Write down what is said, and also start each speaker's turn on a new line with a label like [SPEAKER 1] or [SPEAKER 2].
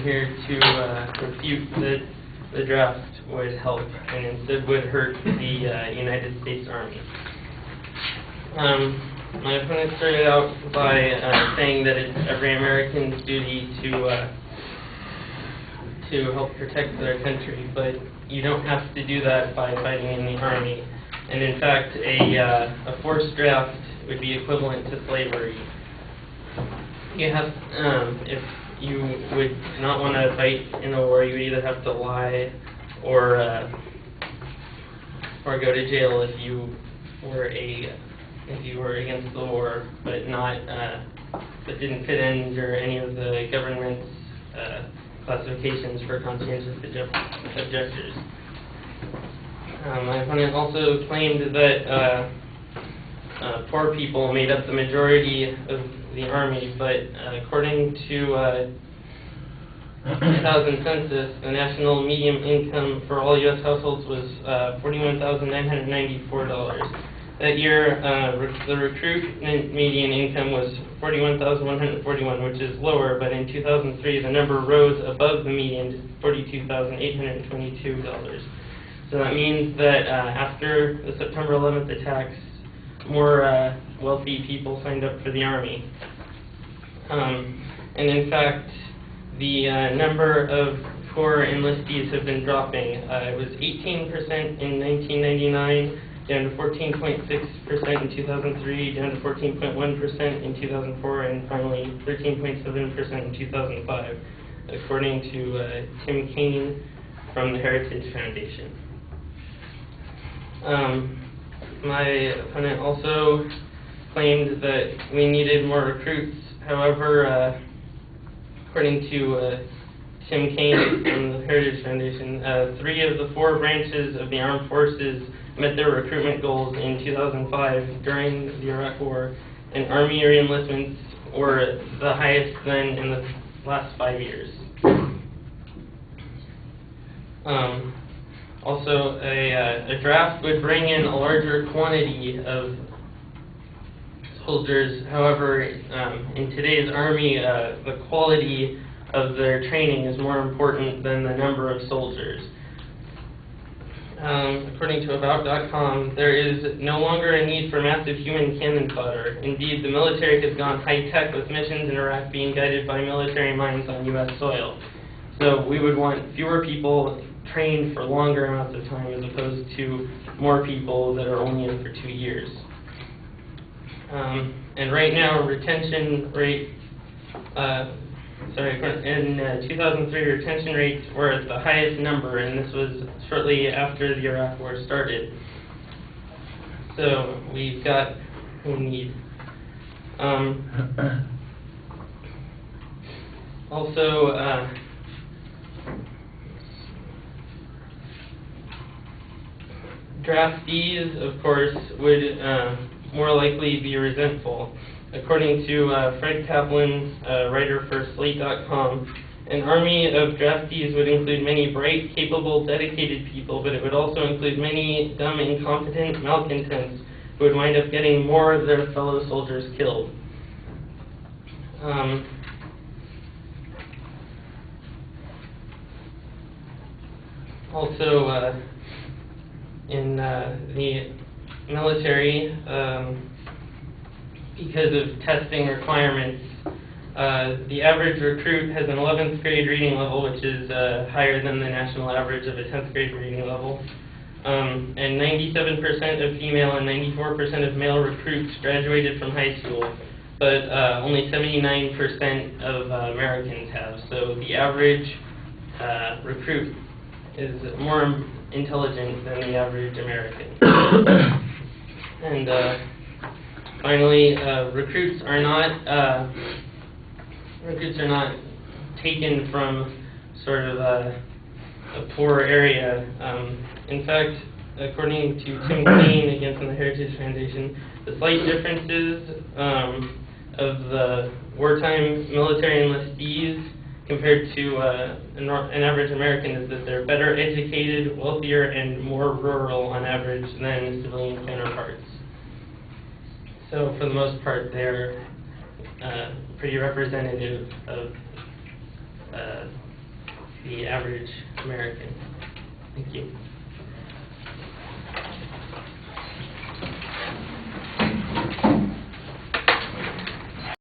[SPEAKER 1] here to refute that the draft would help and instead would hurt the United States Army. My opponent started out by saying that it's every American's duty to help protect their country, but you don't have to do that by fighting in the Army. And in fact, a forced draft would be equivalent to slavery. You have, if you would not want to fight in a war, you would either have to lie or go to jail if you were against the war, but but didn't fit under any of the government's classifications for conscientious objectors. My opponent also claimed that poor people made up the majority of the Army, but according to 2000 census, the national median income for all U.S. households was $41,994. That year, the recruitment median income was $41,141, which is lower, but in 2003, the number rose above the median to $42,822. So that means that after the September 11th attacks, more wealthy people signed up for the Army. And in fact, the number of poor enlistees have been dropping. It was 18% in 1999, down to 14.6% in 2003, down to 14.1% in 2004, and finally 13.7% in 2005, according to Tim Kaine from the Heritage Foundation. My opponent also claimed that we needed more recruits. However, according to Tim Kaine from the Heritage Foundation, 3 of the 4 branches of the armed forces met their recruitment goals in 2005 during the Iraq War, and Army re-enlistments were the highest then in the last 5 years. Also, a draft would bring in a larger quantity of soldiers. However, in today's Army, the quality of their training is more important than the number of soldiers. According to About.com, there is no longer a need for massive human cannon fodder. Indeed, the military has gone high-tech with missions in Iraq being guided by military minds on U.S. soil. So we would want fewer people trained for longer amounts of time as opposed to more people that are only in for 2 years. And right now, retention rate, in 2003, retention rates were at the highest number, and this was shortly after the Iraq War started. So we've got who we need. Also, draftees, of course, would more likely be resentful. According to Fred Kaplan, writer for Slate.com, an army of draftees would include many bright, capable, dedicated people, but it would also include many dumb, incompetent malcontents who would wind up getting more of their fellow soldiers killed. Also, in the military, because of testing requirements, the average recruit has an 11th grade reading level, which is higher than the national average of a 10th grade reading level. And 97% of female and 94% of male recruits graduated from high school, but only 79% of Americans have. So the average recruit is more intelligent than the average American. And finally, recruits are not taken from sort of a poor area. In fact, according to Tim Kaine, again from the Heritage Foundation, the slight differences of the wartime military enlistees compared to an average American is that they're better educated, wealthier, and more rural on average than civilian counterparts. So for the most part, they're pretty representative of the average American. Thank you.